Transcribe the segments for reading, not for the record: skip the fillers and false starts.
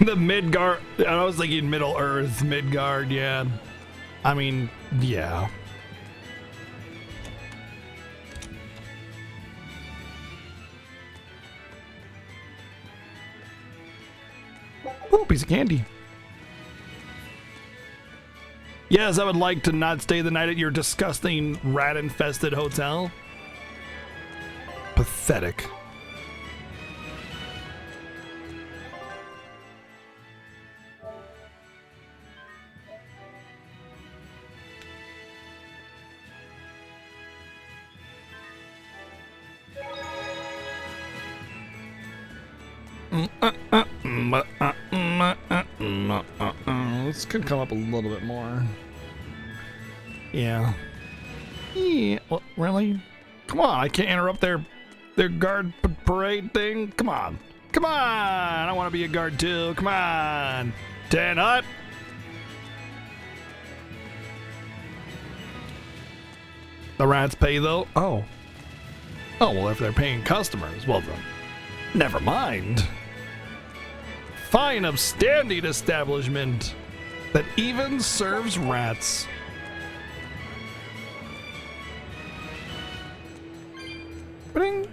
The Midgard. I was thinking Middle Earth, Midgard, yeah. I mean, yeah. Ooh, piece of candy. Yes, I would like to not stay the night at your disgusting rat-infested hotel. Pathetic. This could come up a little bit more. Yeah. Yeah. Well, really? Come on! I can't interrupt their guard parade thing. Come on! Come on! I want to be a guard too. Come on! 10 up. The rats pay though. Oh. Oh well, if they're paying customers, well then, never mind. Fine, upstanding establishment that even serves rats. Bing.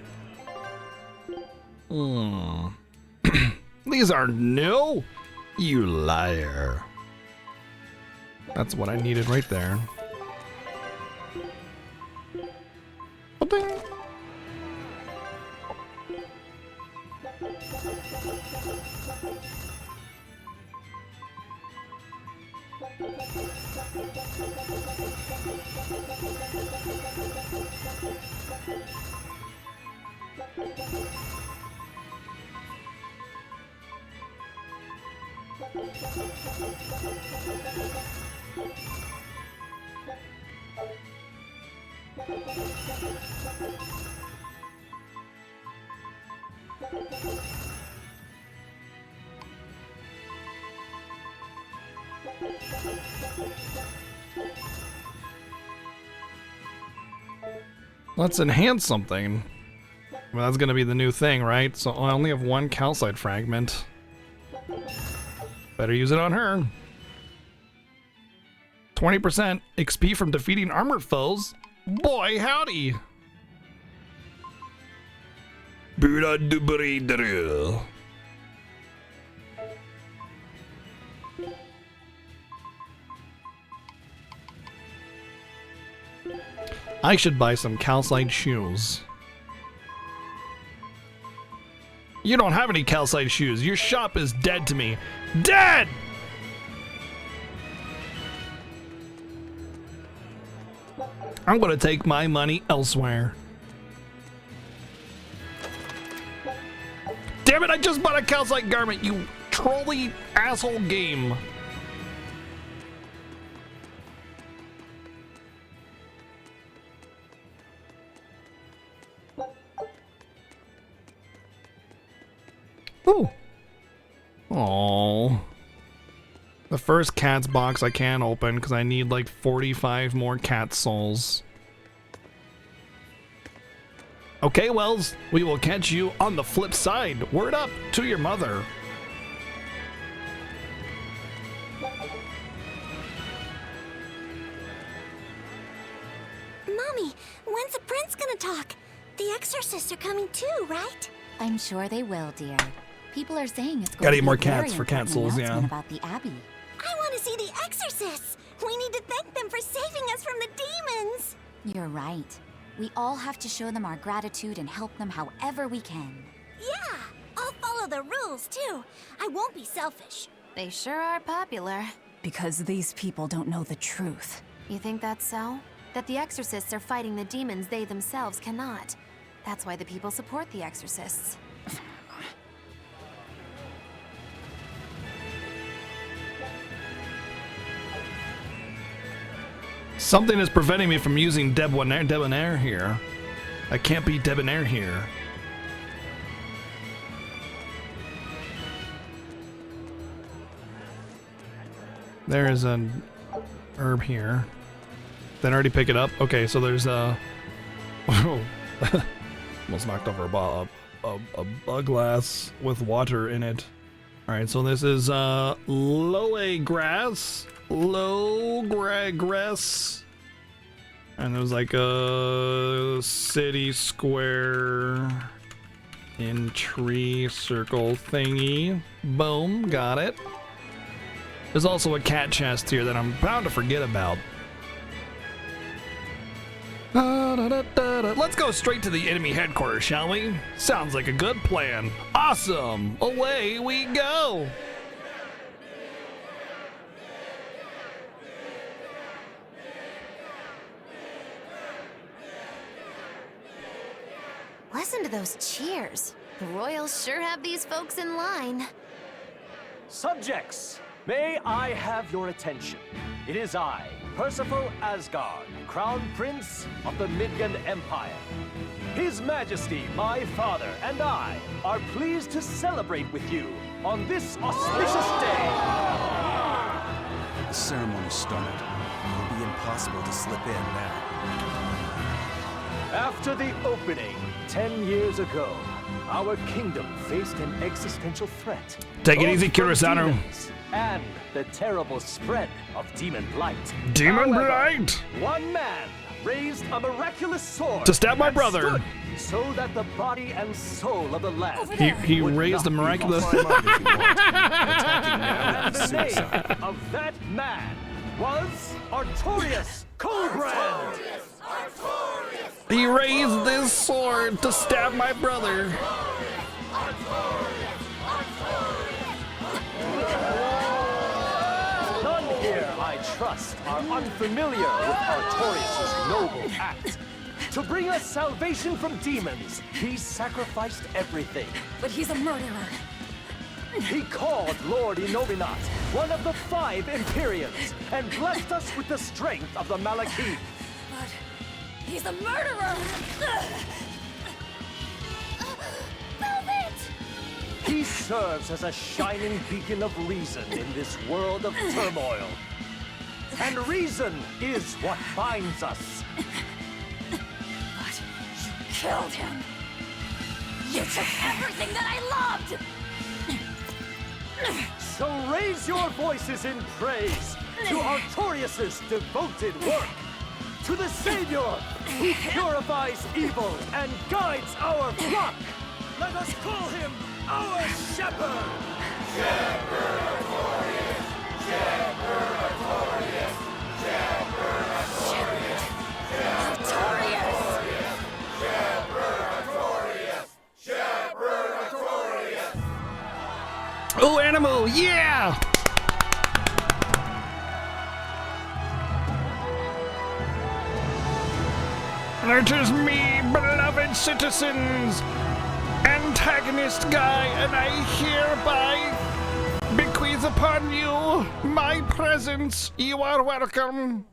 These are new? You liar. That's what I needed right there. Bing. Let's enhance something. Well, that's gonna be the new thing, right? So I only have one calcite fragment. Better use it on her. 20% XP from defeating armored foes. Boy, howdy! I should buy some calcite shoes. You don't have any calcite shoes. Your shop is dead to me. Dead! I'm gonna take my money elsewhere. Damn it, I just bought a calcite garment, you trolley asshole game. Ooh. Aww. The first cat's box I can't open because I need like 45 more cat souls. Okay, Wells, we will catch you on the flip side. Word up to your mother. Mommy, when's the prince gonna talk? The Exorcists are coming too, right? I'm sure they will, dear. People are saying it's going Gotta to eat be more a very cats for cat important souls, yeah. announcement about the Abbey. I want to see the Exorcists! We need to thank them for saving us from the demons! You're right. We all have to show them our gratitude and help them however we can. Yeah, I'll follow the rules too. I won't be selfish. They sure are popular. Because these people don't know the truth. You think that's so? That the Exorcists are fighting the demons they themselves cannot. That's why the people support the Exorcists. Something is preventing me from using debonair here. I can't be debonair here. There is an herb here. Did I already pick it up? Okay, so there's a... almost knocked over a glass with water in it. Alright, so this is low grass. And there's like a city square in tree circle thingy. Boom, got it. There's also a cat chest here that I'm bound to forget about. Let's go straight to the enemy headquarters, shall we? Sounds like a good plan. Awesome! Away we go! Listen to those cheers. The royals sure have these folks in line. Subjects, may I have your attention? It is I, Percival Asgard, Crown Prince of the Midgard Empire. His Majesty, my father, and I are pleased to celebrate with you on this auspicious day. The ceremony started. It will be impossible to slip in now. After the opening 10 years ago, our kingdom faced an existential threat. Take it both easy, from Kurosawa. demons and the terrible spread of demon blight. Demon However, blight? One man raised a miraculous sword To stab my and brother. stood so that the body and soul of the land He would raised a not be miraculous. lost. Attacking now And would be the name suicide. of that man was Artorias Coldbrand. He raised this sword to stab my brother. None here, I trust, are unfamiliar with Artorias' noble act. To bring us salvation from demons, he sacrificed everything. But he's a murderer. He called Lord Inominat, one of the 5 Empyreans, and blessed us with the strength of the Malachim. But he's a murderer! Velvet! He serves as a shining beacon of reason in this world of turmoil. And reason is what binds us. But you killed him! You took everything that I loved! So raise your voices in praise to Artorias' devoted work, to the Savior who purifies evil and guides our flock. Let us call him our shepherd. Shepherd Artorias, Shepherd Artorias, Shepherd Artorias, Artorias! Shepherd Artorias, Shepherd Artorias. Oh, animal, yeah! It is me, beloved citizens, antagonist guy, and I hereby bequeath upon you my presence. You are welcome.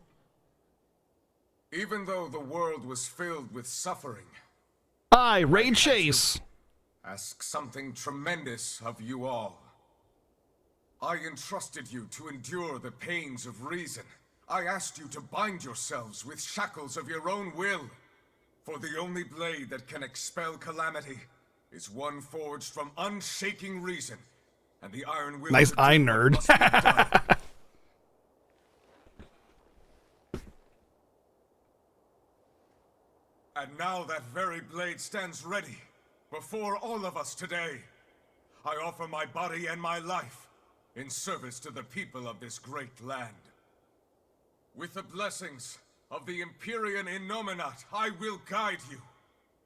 Even though the world was filled with suffering, I, Ray Chase. ask something tremendous of you all. I entrusted you to endure the pains of reason. I asked you to bind yourselves with shackles of your own will. For the only blade that can expel calamity is one forged from unshaking reason, and the iron will. Nice eye nerd. must be done. And now that very blade stands ready before all of us today. I offer my body and my life in service to the people of this great land. With the blessings of the Empyrean Innominat, I will guide you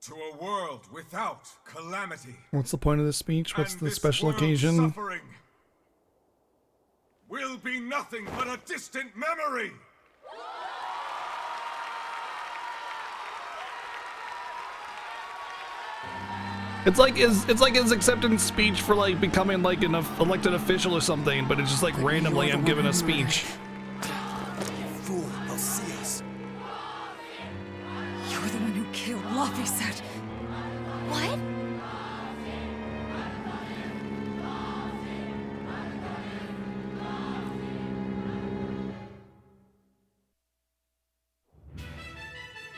to a world without calamity. What's the point of this speech? What's And the this special world's occasion? Suffering will be nothing but a distant memory. It's like his acceptance speech for like becoming like an elected official or something, but it's just like randomly I'm giving a speech. Fool, they'll see us. You're the one who killed Laphicet. What?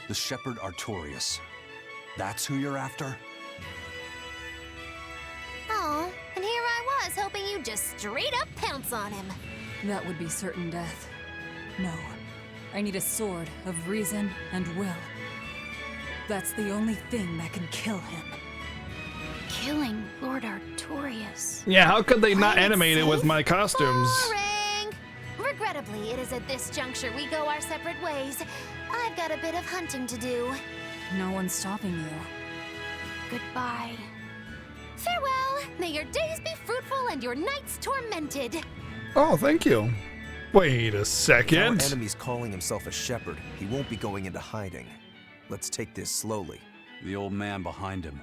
The Shepherd Artorias. That's who you're after? Oh, and here I was hoping you'd just straight up pounce on him. That would be certain death. No. I need a sword of reason and will. That's the only thing that can kill him. Killing Lord Artorias. Yeah, how could they not Play it animate it with safe? my costumes? Boring. Regrettably, it is at this juncture we go our separate ways. I've got a bit of hunting to do. No one's stopping you. Goodbye. Farewell. May your days be fruitful and your nights tormented. Oh, thank you. Wait a If our second. enemy's calling himself a shepherd, he won't be going into hiding. Let's take this slowly. The old man behind him.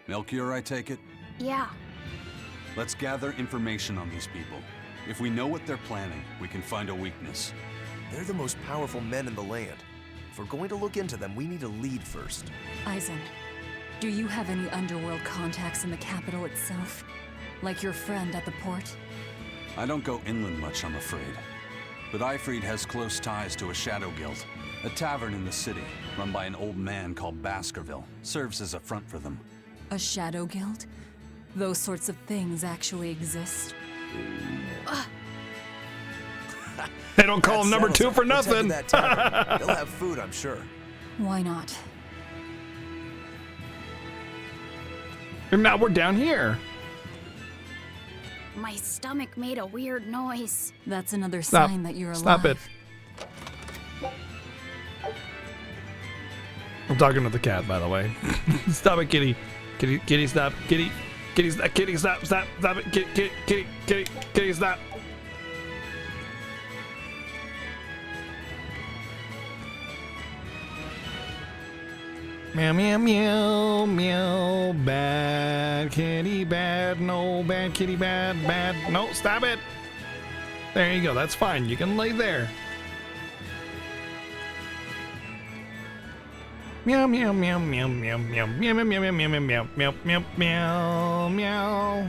Melchior, I take it? Yeah. Let's gather information on these people. If we know what they're planning, we can find a weakness. They're the most powerful men in the land. If we're going to look into them, we need a lead first. Eisen, do you have any underworld contacts in the capital itself? Like your friend at the port? I don't go inland much, I'm afraid. But Eifried has close ties to a shadow guild. A tavern in the city, run by an old man called Baskerville, serves as a front for them. A shadow guild? Those sorts of things actually exist? They don't call him That number settles 2 it. for Let's head to nothing. that tavern. They'll have food, I'm sure. Why not? And now we're down here. My stomach made a weird noise. That's another Stop. sign that you're alive. Stop it. I'm talking to the cat, by the way. Stop it, kitty. Kitty, kitty, stop. Kitty, kitty, stop. Kitty, stop. Stop. Stop it. Kitty, kitty, kitty, kitty, kitty, stop. Meow, meow, meow, meow. Bad kitty, bad. No, bad kitty, bad, bad. No, stop it. There you go. That's fine. You can lay there. Meow, meow, meow, meow, meow, meow, meow, meow, meow, meow, meow, meow, meow, meow, meow, meow.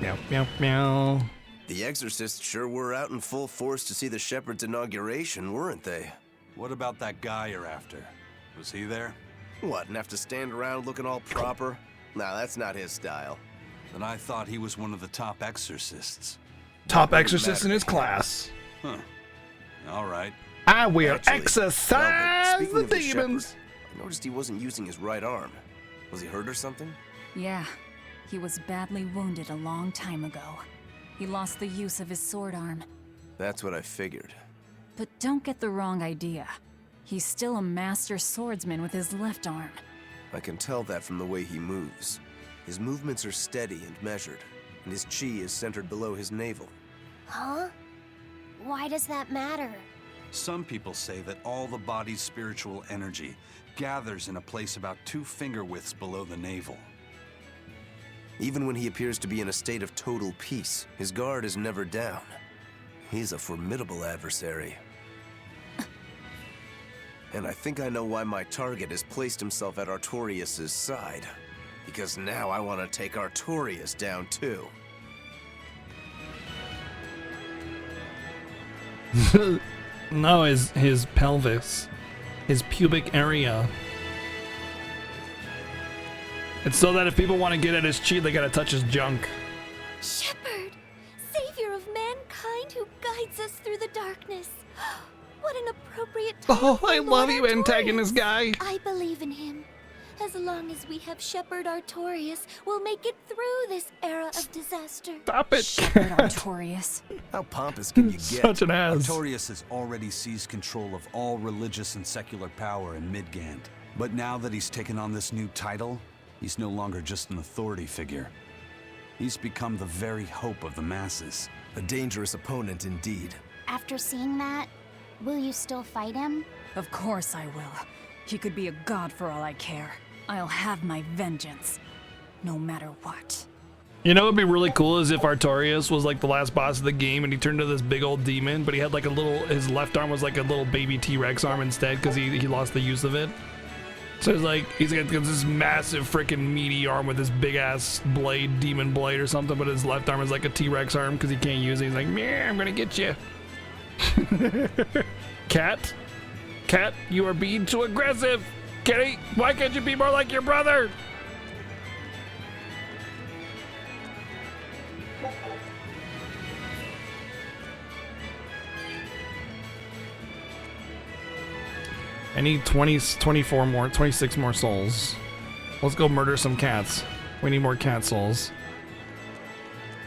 Meow, meow, meow. The Exorcists sure were out in full force to see the shepherd's inauguration, weren't they? What about that guy you're after? Was he there? What, and have to stand around looking all proper? Nah, that's not his style. Then I thought he was one of the top exorcists. Top exorcist in his class. Huh. All right. I will Actually, exorcise Velvet, speaking the of the demons. shepherd, I noticed he wasn't using his right arm. Was he hurt or something? Yeah, he was badly wounded a long time ago. He lost the use of his sword arm. That's what I figured. But don't get the wrong idea. He's still a master swordsman with his left arm. I can tell that from the way he moves. His movements are steady and measured, and his chi is centered below his navel. Huh? Why does that matter? Some people say that all the body's spiritual energy gathers in a place about 2 finger widths below the navel. Even when he appears to be in a state of total peace, his guard is never down. He's a formidable adversary. And I think I know why my target has placed himself at Artorias' side. Because now I want to take Artorias down too. No, his pelvis. His pubic area. It's so that if people want to get at his chi, they gotta touch his junk. Shepherd, savior of mankind who guides us through the darkness. What an appropriate title Oh, for I Lord love you, antagonist Artorias. guy. I believe in him. As long as we have Shepherd Artorias, we'll make it through this era of disaster. Stop it. Shepherd Artorias. How pompous can you get? Such an ass. Artorias has already seized control of all religious and secular power in Midgand. But now that he's taken on this new title, he's no longer just an authority figure. He's become the very hope of the masses. A dangerous opponent indeed. After seeing that, will you still fight him? Of course I will. He could be a god for all I care. I'll have my vengeance. No matter what. You know what would be really cool is if Artorias was like the last boss of the game and he turned into this big old demon, but he had like a little, his left arm was like a little baby T-Rex arm instead because he lost the use of it. So it's like, he's got this massive freaking meaty arm with this big ass blade, demon blade or something, but his left arm is like a T-Rex arm because he can't use it. He's like, meh, I'm gonna get you. Cat, you are being too aggressive. Kitty, why can't you be more like your brother? I need 24 more, 26 more souls. Let's go murder some cats. We need more cat souls.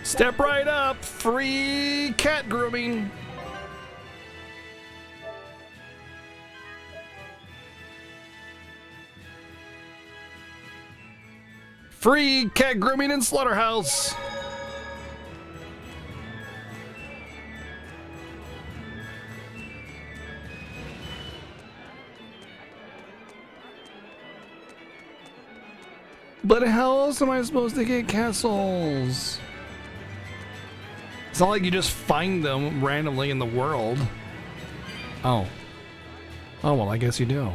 Step right up! Free cat grooming! Free cat grooming in Slaughterhouse! But how else am I supposed to get castles? It's not like you just find them randomly in the world. Oh. Oh, well, I guess you do.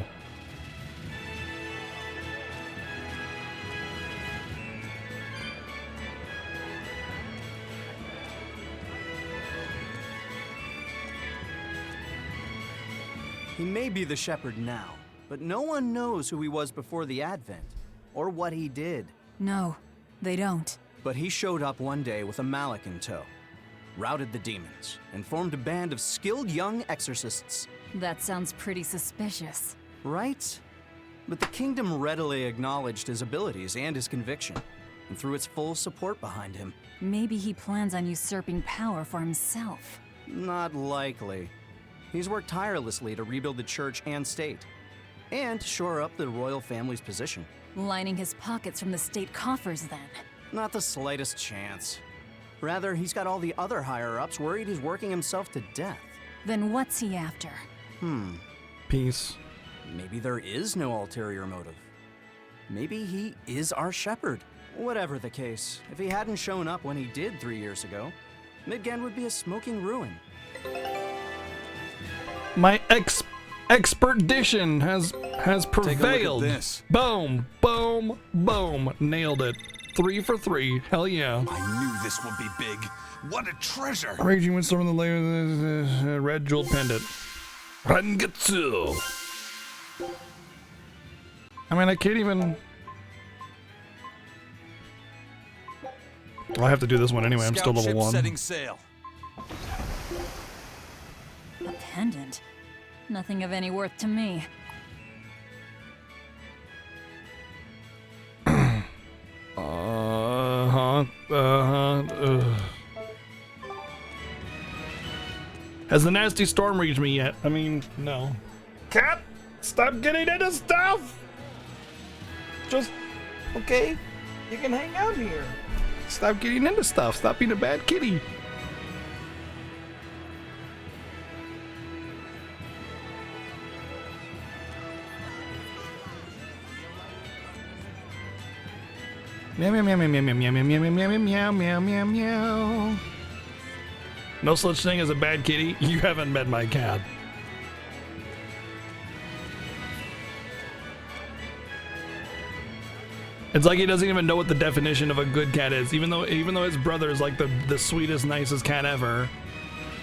He may be the shepherd now, but no one knows who he was before the Advent, or what he did. No, they don't. But he showed up one day with a mallet in tow, routed the demons, and formed a band of skilled young exorcists. That sounds pretty suspicious. Right? But the kingdom readily acknowledged his abilities and his conviction, and threw its full support behind him. Maybe he plans on usurping power for himself. Not likely. He's worked tirelessly to rebuild the church and state, and shore up the royal family's position. Lining his pockets from the state coffers, then. Not the slightest chance. Rather, he's got all the other higher-ups worried he's working himself to death. Then what's he after? Peace. Maybe there is no ulterior motive. Maybe he is our shepherd. Whatever the case, if he hadn't shown up when he did 3 years ago, Midgand would be a smoking ruin. My expedition has prevailed. Take a look at this. Boom, boom, boom. Nailed it. 3 for 3. Hell yeah. I knew this would be big. What a treasure! Raging Windstorm in the layer of the red jeweled pendant. Rangetsu. I mean, I can't even. Well, I have to do this one anyway. I'm still level 1. Setting sail. A pendant? Nothing of any worth to me. Has the nasty storm reached me yet? I mean, no. Cat, stop getting into stuff! Just, okay, you can hang out here. Stop getting into stuff. Stop being a bad kitty. Meow meow meow meow meow meow meow meow meow meow meow meow meow. No such thing as a bad kitty. You haven't met my cat. It's like he doesn't even know what the definition of a good cat is. Even though his brother is like the sweetest, nicest cat ever,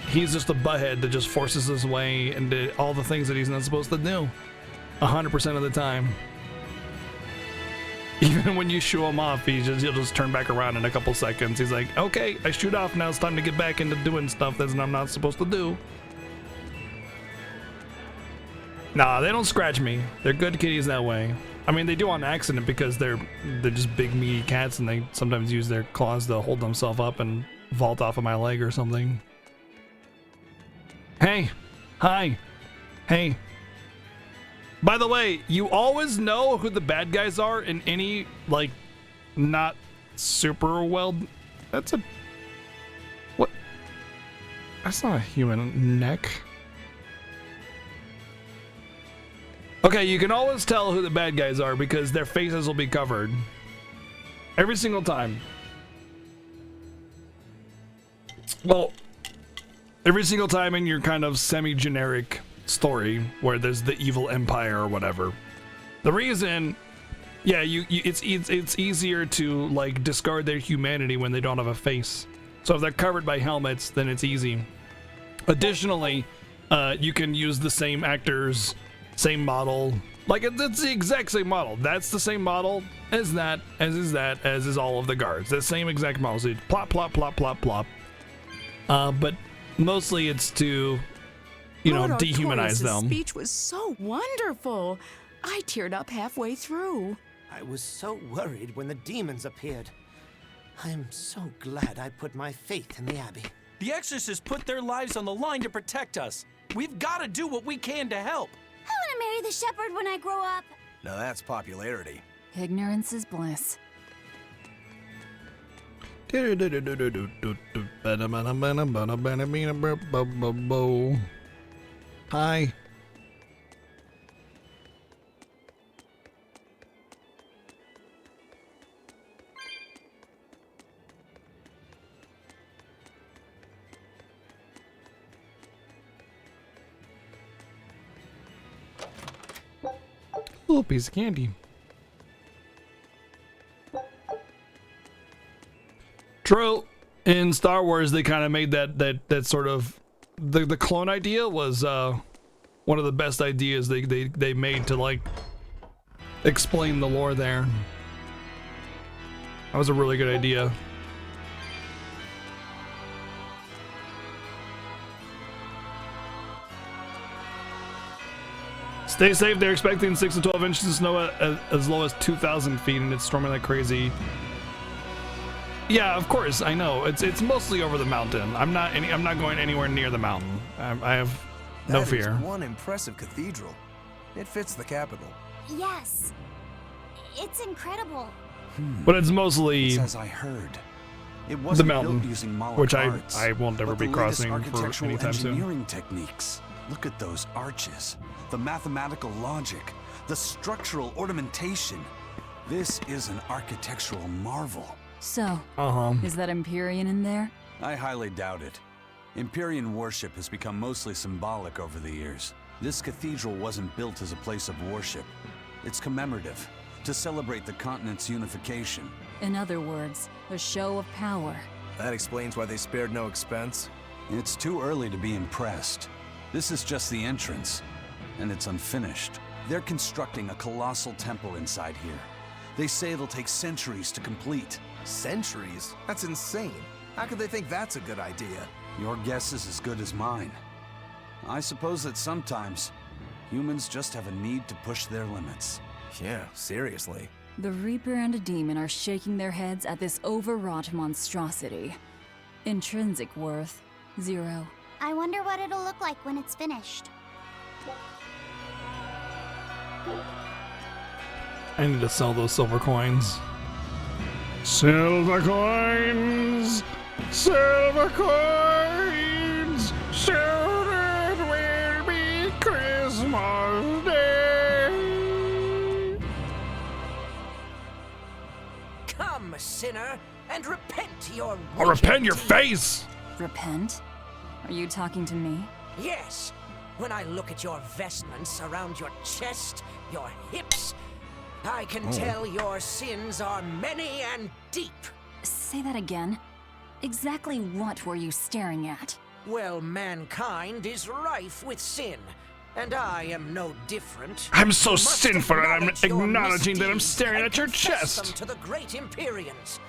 he's just a butthead that just forces his way into all the things that he's not supposed to do. 100% of the time. Even when you shoo him off, he'll just turn back around in a couple seconds. He's like, okay, I shoot off, now it's time to get back into doing stuff that I'm not supposed to do. Nah, they don't scratch me. They're good kitties that way. I mean, they do on accident because they're just big meaty cats and they sometimes use their claws to hold themselves up and vault off of my leg or something. Hey, hi, hey. By the way, you always know who the bad guys are in any, like, not super well... That's a... What? That's not a human neck. Okay, you can always tell who the bad guys are because their faces will be covered. Every single time. Well, every single time in your kind of semi-generic story where there's the evil empire or whatever. The reason, yeah, it's easier to like discard their humanity when they don't have a face. So if they're covered by helmets, then it's easy. Additionally, you can use the same actors, same model. Like it's the exact same model. That's the same model as that, as is all of the guards. The same exact model. So you plop, plop, plop, plop, plop. But mostly it's to you know, Lord dehumanize Artorias' them. speech was so wonderful. I teared up halfway through. I was so worried when the demons appeared. I'm so glad I put my faith in the Abbey. The Exorcists put their lives on the line to protect us. We've got to do what we can to help. I want to marry the shepherd when I grow up. Now that's popularity. Ignorance is bliss. Hi. Little piece of candy. True. In Star Wars, they kind of made that sort of the clone idea was one of the best ideas they made to like explain the lore there. That was a really good idea. Stay safe. They're expecting 6 to 12 inches of snow at as low as 2,000 feet, and it's storming like crazy. Yeah, of course, I know. It's mostly over the mountain. I'm not going anywhere near the mountain. I have no fear. That is one impressive cathedral. It fits the capital. Yes. It's incredible. But it's mostly It's as I heard. It the wasn't mountain, built using Moloch which arts, I won't ever but be the latest crossing for architectural anytime soon. engineering techniques. Look at those arches, the mathematical logic, the structural ornamentation. This is an architectural marvel. So, is that Empyrean in there? I highly doubt it. Empyrean worship has become mostly symbolic over the years. This cathedral wasn't built as a place of worship. It's commemorative, to celebrate the continent's unification. In other words, a show of power. That explains why they spared no expense. It's too early to be impressed. This is just the entrance, and it's unfinished. They're constructing a colossal temple inside here. They say it'll take centuries to complete. Centuries? That's insane. How could they think that's a good idea? Your guess is as good as mine. I suppose that sometimes humans just have a need to push their limits. Yeah, seriously. The Reaper and a demon are shaking their heads at this overwrought monstrosity. Intrinsic worth, 0. I wonder what it'll look like when it's finished. I need to sell those silver coins. Silver coins! Silver coins! Soon it will be Christmas Day! Come, sinner, and repent your I'll repent your face! Repent? Are you talking to me? Yes. When I look at your vestments around your chest, your hips, I can tell your sins are many and deep. Say that again. Exactly what were you staring at? Well, mankind is rife with sin, and I am no different. I'm so You must sinful and I'm acknowledge your acknowledging that I'm misdeeds staring and at your confess chest. them to the great Empyreans.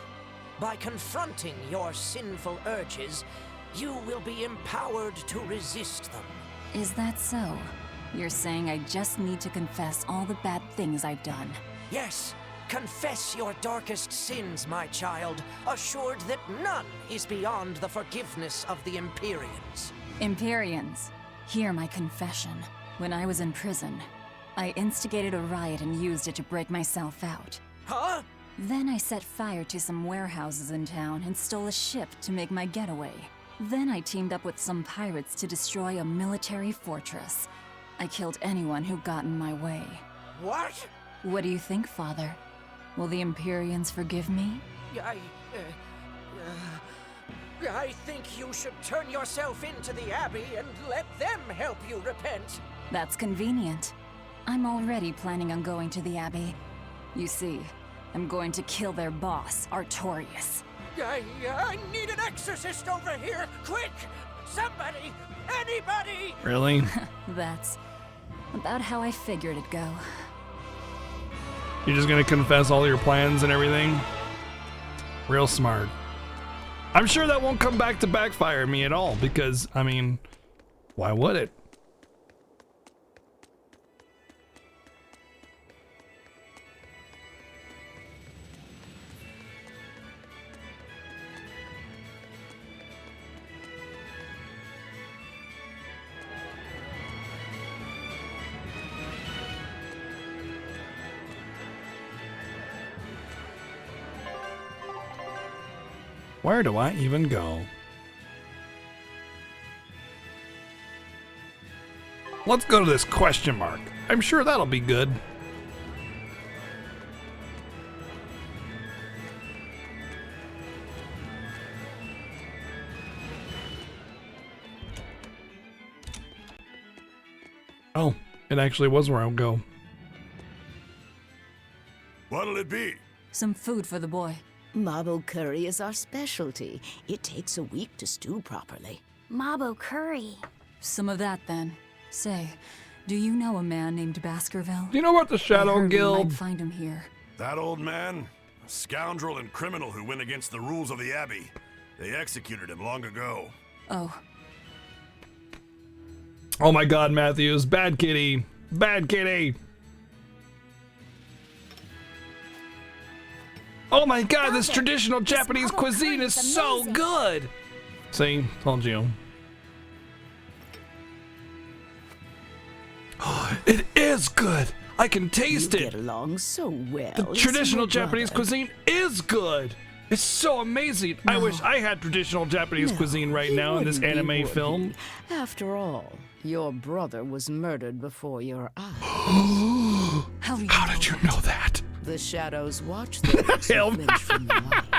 By confronting your sinful urges, you will be empowered to resist them. Is that so? You're saying I just need to confess all the bad things I've done. Yes, confess your darkest sins, my child, assured that none is beyond the forgiveness of the Empyreans. Empyreans, hear my confession. When I was in prison, I instigated a riot and used it to break myself out. Huh? Then I set fire to some warehouses in town and stole a ship to make my getaway. Then I teamed up with some pirates to destroy a military fortress. I killed anyone who got in my way. What? What do you think, Father? Will the Empyreans forgive me? I think you should turn yourself into the Abbey and let them help you repent. That's convenient. I'm already planning on going to the Abbey. You see, I'm going to kill their boss, Artorias. I need an exorcist over here! Quick! Somebody! Anybody! Really? That's about how I figured it'd go. You're just gonna confess all your plans and everything? Real smart. I'm sure that won't come back to backfire me at all because, I mean, why would it? Where do I even go? Let's go to this question mark. I'm sure that'll be good. Oh, it actually was where I'll go. What'll it be? Some food for the boy. Mabo curry is our specialty. It takes a week to stew properly. Mabo curry. Some of that, then. Say, do you know a man named Baskerville? Do you know what the Shadow I heard Guild? We might find him here. That old man? A scoundrel and criminal who went against the rules of the Abbey. They executed him long ago. Oh. Oh my god, Matthews. Bad kitty. Bad kitty. Oh my god, this traditional Japanese cuisine is so good. See, told you. It is good. I can taste it. You get along so well. The traditional Japanese cuisine is good. It's so amazing. I wish I had traditional Japanese cuisine right now in this anime film. After all, your brother was murdered before your eyes. How did you know that? The shadows watch those who flinch from the light.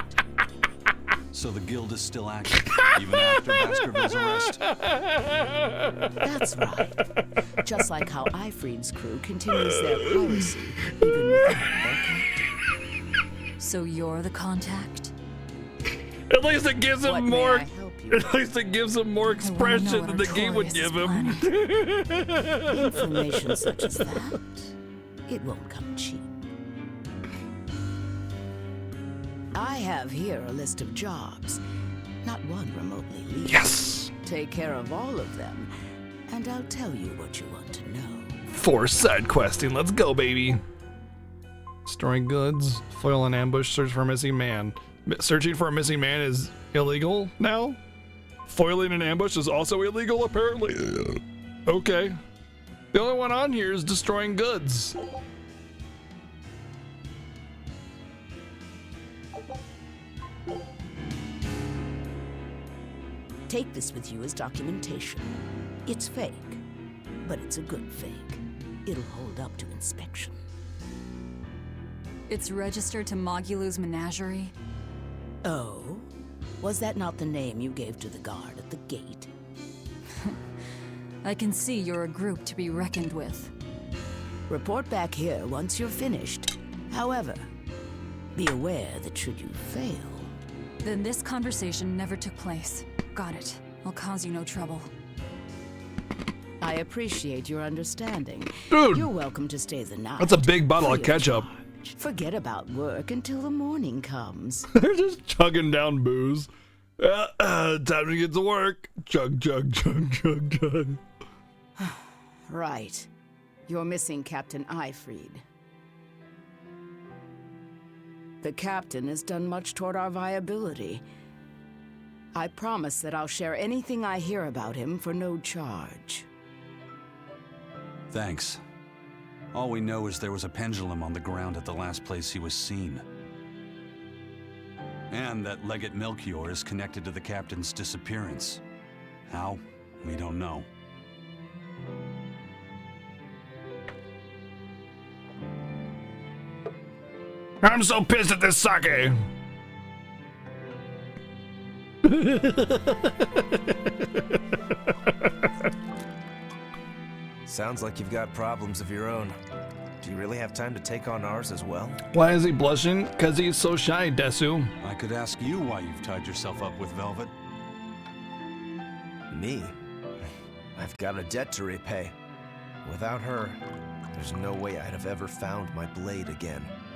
So the guild is still active, even after Baskerville's arrest? That's right. Just like how Ifreed's crew continues their piracy, even without their captain. So you're the contact? At least it gives him What may more. I help you At least it gives him more expression than the game would give him. Information such as that, it won't come cheap. I have here a list of jobs, not one remotely legal. Yes! Take care of all of them, and I'll tell you what you want to know. 4 side questing. Let's go, baby. Storing goods, foil an ambush, search for a missing man. Searching for a missing man is illegal now? Foiling an ambush is also illegal, apparently. Okay. The only one on here is destroying goods. Take this with you as documentation. It's fake, but it's a good fake. It'll hold up to inspection. It's registered to Mogulu's menagerie? Oh? Was that not the name you gave to the guard at the gate? I can see you're a group to be reckoned with. Report back here once you're finished. However, be aware that should you fail... Then this conversation never took place. Got it. I'll cause you no trouble. I appreciate your understanding. Dude! You're welcome to stay the night. That's a big bottle of ketchup. Forget about work until the morning comes. They're just chugging down booze. Time to get to work. Chug, chug, chug, chug, chug. Right. You're missing Captain Ifreed. The captain has done much toward our viability. I promise that I'll share anything I hear about him for no charge. Thanks. All we know is there was a pendulum on the ground at the last place he was seen. And that Legate Melchior is connected to the captain's disappearance. How? We don't know. I'm so pissed at this sake. Sounds like you've got problems of your own. Do you really have time to take on ours as well? Why is he blushing? Because he's so shy, Desu. I could ask you why you've tied yourself up with Velvet. Me? I've got a debt to repay. Without her, there's no way I'd have ever found my blade again.